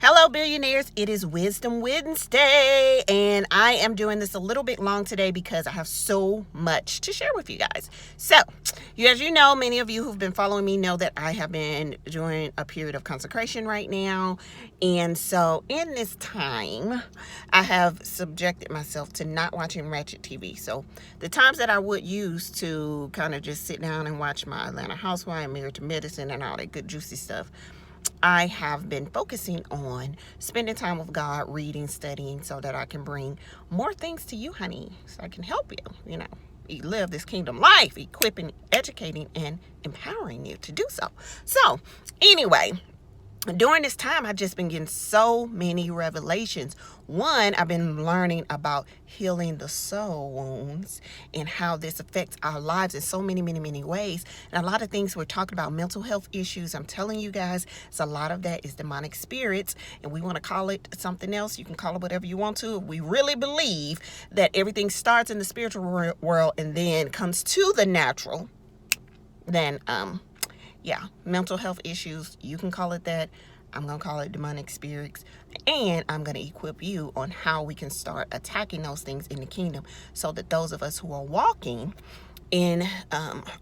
Hello, billionaires. It is Wisdom Wednesday, and I am doing this a little bit long today because I have so much to share with you guys. So, as you know, many of you who've been following me know that I have been doing a period of consecration right now. And so, in this time, I have subjected myself to not watching ratchet TV. So, the times that I would use to kind of just sit down and watch my Atlanta Housewife, Married to Medicine, and all that good, juicy stuff, I have been focusing on spending time with God, reading, studying, so that I can bring more things to you, honey, so I can help you, live this kingdom life, equipping, educating, and empowering you to do so. So, anyway, during this time, I've just been getting so many revelations. One, I've been learning about healing the soul wounds and how this affects our lives in so many, many, many ways. And a lot of things we're talking about mental health issues. I'm telling you guys, a lot of that is demonic spirits, and we want to call it something else. You can call it whatever you want to. We really believe that everything starts in the spiritual world and then comes to the natural. Then, mental health issues, you can call it that. I'm going to call it demonic spirits. And I'm going to equip you on how we can start attacking those things in the kingdom so that those of us who are walking in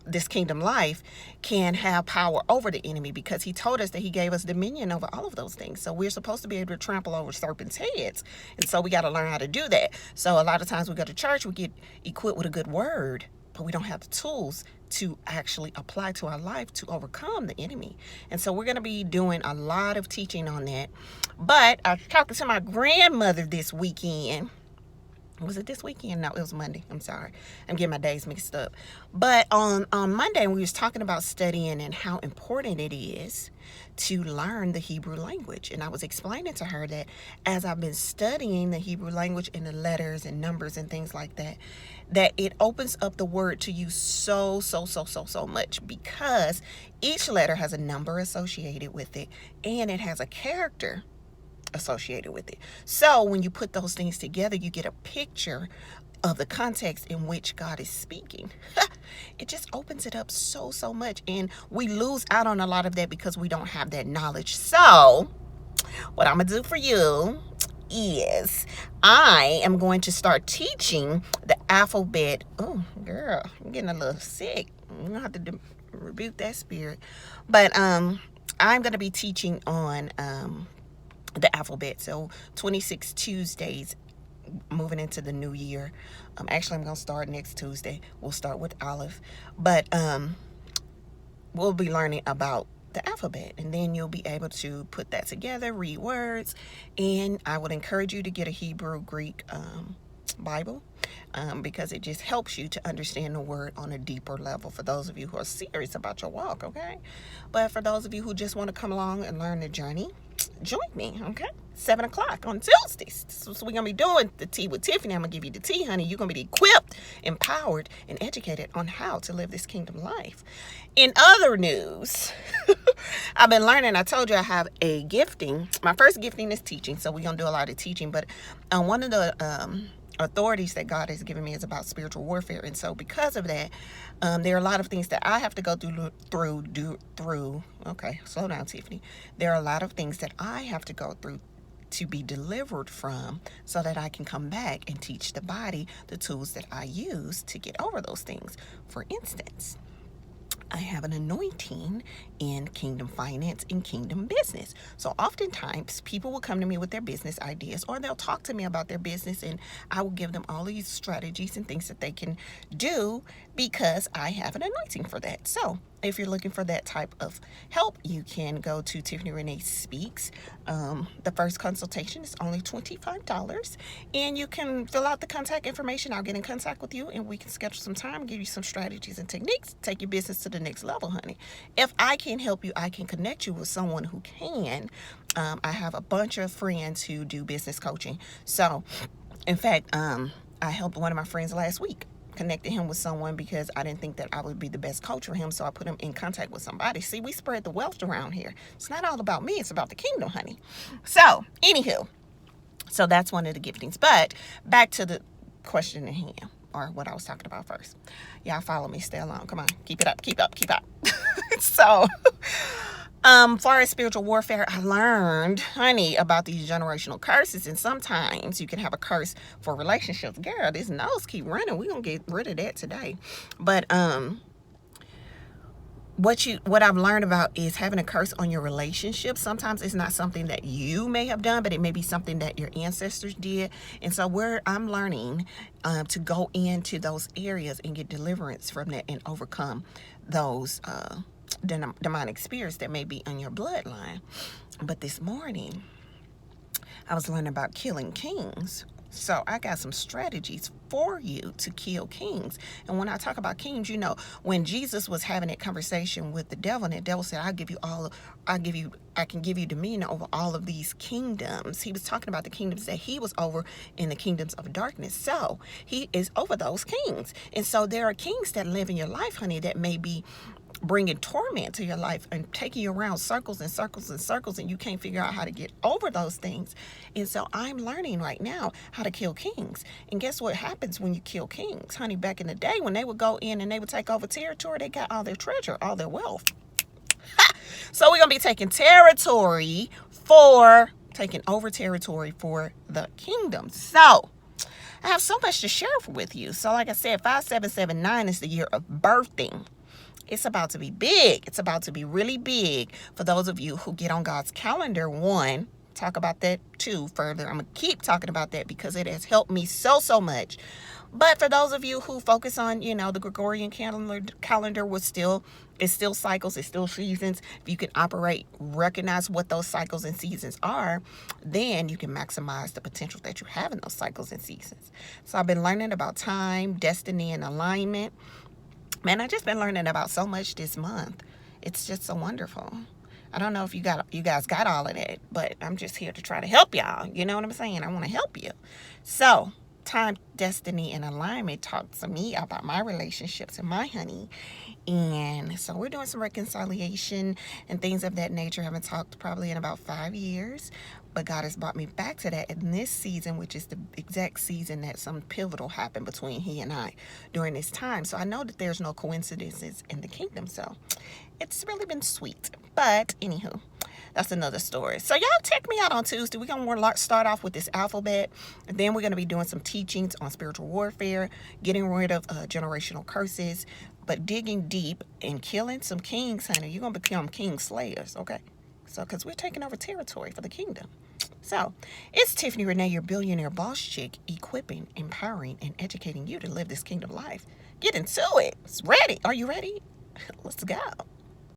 this kingdom life can have power over the enemy, because he told us that he gave us dominion over all of those things. So we're supposed to be able to trample over serpents' heads. And so we got to learn how to do that. So a lot of times we go to church, we get equipped with a good word, but we don't have the tools to actually apply to our life to overcome the enemy. And so we're going to be doing a lot of teaching on that. But I was talking to my grandmother this weekend. Was it this weekend? No, it was Monday. I'm sorry. I'm getting my days mixed up. But on Monday, we was talking about studying and how important it is to learn the Hebrew language. And I was explaining to her that as I've been studying the Hebrew language and the letters and numbers and things like that, that it opens up the word to you so much, because each letter has a number associated with it, and it has a character associated with it. So when you put those things together, you get a picture of the context in which God is speaking. It just opens it up so much, and we lose out on a lot of that because we don't have that knowledge. So what I'm gonna do for you is I am going to start teaching the alphabet. Oh girl, I'm getting a little sick. I'm gonna have to rebuke that spirit. But I'm gonna be teaching on the alphabet. So 26 Tuesdays moving into the new year. Actually, I'm going to start next Tuesday. We'll start with Aleph. But we'll be learning about the alphabet, and then you'll be able to put that together, read words, and I would encourage you to get a Hebrew Greek Bible, because it just helps you to understand the word on a deeper level for those of you who are serious about your walk, okay? But for those of you who just want to come along and learn the journey, join me, okay? 7 o'clock on Tuesdays. So we're going to be doing the tea with Tiffany. I'm going to give you the tea, honey. You're going to be equipped, empowered, and educated on how to live this kingdom life. In other news, I've been learning. I told you I have a gifting. My first gifting is teaching, so we're going to do a lot of teaching. But one of the authorities that God has given me is about spiritual warfare. And so because of that, there are a lot of things that I have to go through. Okay, slow down, Tiffany. There are a lot of things that I have to go through to be delivered from, so that I can come back and teach the body the tools that I use to get over those things. For instance, I have an anointing in kingdom finance and kingdom business. So oftentimes people will come to me with their business ideas, or they'll talk to me about their business, and I will give them all these strategies and things that they can do because I have an anointing for that. So if you're looking for that type of help, you can go to Tiffany Renee Speaks. The first consultation is only $25, and you can fill out the contact information. I'll get in contact with you, and we can schedule some time, give you some strategies and techniques, take your business to the next level, honey. If I can help you, I can connect you with someone who can. I have a bunch of friends who do business coaching. So, in fact, I helped one of my friends last week. Connected him with someone because I didn't think that I would be the best coach for him, so I put him in contact with somebody. See, we spread the wealth around here. It's not all about me, it's about the kingdom, honey. So, anywho, so that's one of the giftings. But back to the question at hand, or what I was talking about first. Y'all follow me, stay along. Come on, keep it up. So, Far as spiritual warfare, I learned, honey, about these generational curses, and sometimes you can have a curse for relationships. Girl, this nose keep running. We're gonna get rid of that today. But what I've learned about is having a curse on your relationship. Sometimes it's not something that you may have done, but it may be something that your ancestors did. And so I'm learning to go into those areas and get deliverance from that and overcome those demonic spirits that may be in your bloodline. But this morning, I was learning about killing kings. So I got some strategies for you to kill kings. And when I talk about kings, you know, when Jesus was having that conversation with the devil, and the devil said, I can give you dominion over all of these kingdoms. He was talking about the kingdoms that he was over in the kingdoms of darkness. So he is over those kings. And so there are kings that live in your life, honey, that may be bringing torment to your life and taking you around circles and circles and circles, and you can't figure out how to get over those things. And so I'm learning right now how to kill kings. And guess what happens when you kill kings, honey? Back in the day, when they would go in and they would take over territory, they got all their treasure, all their wealth. So we're gonna be taking over territory for the kingdom. So I have so much to share with you. So like I said, 5779 is the year of birthing. It's about to be big. It's about to be really big for those of you who get on God's calendar. One, talk about that too further. I'm going to keep talking about that because it has helped me so much. But for those of you who focus on, you know, the Gregorian calendar it's still cycles, it's still seasons. If you can recognize what those cycles and seasons are, then you can maximize the potential that you have in those cycles and seasons. So I've been learning about time, destiny, and alignment. Man, I just been learning about so much this month. It's just so wonderful. I don't know if you guys got all of that, but I'm just here to try to help y'all. You know what I'm saying? I want to help you. So, time, destiny, and alignment talks to me about my relationships and my honey. And so we're doing some reconciliation and things of that nature. I haven't talked probably in about 5 years. But God has brought me back to that in this season, which is the exact season that some pivotal happened between he and I during this time. So I know that there's no coincidences in the kingdom. So it's really been sweet. But anywho, that's another story. So y'all check me out on Tuesday. We're going to start off with this alphabet. And then we're going to be doing some teachings on spiritual warfare, getting rid of generational curses, but digging deep and killing some kings, honey. You're going to become king slayers, okay? So, because we're taking over territory for the kingdom. So, it's Tiffany Renee, your billionaire boss chick, equipping, empowering, and educating you to live this kingdom life. Get into it. It's ready. Are you ready? Let's go.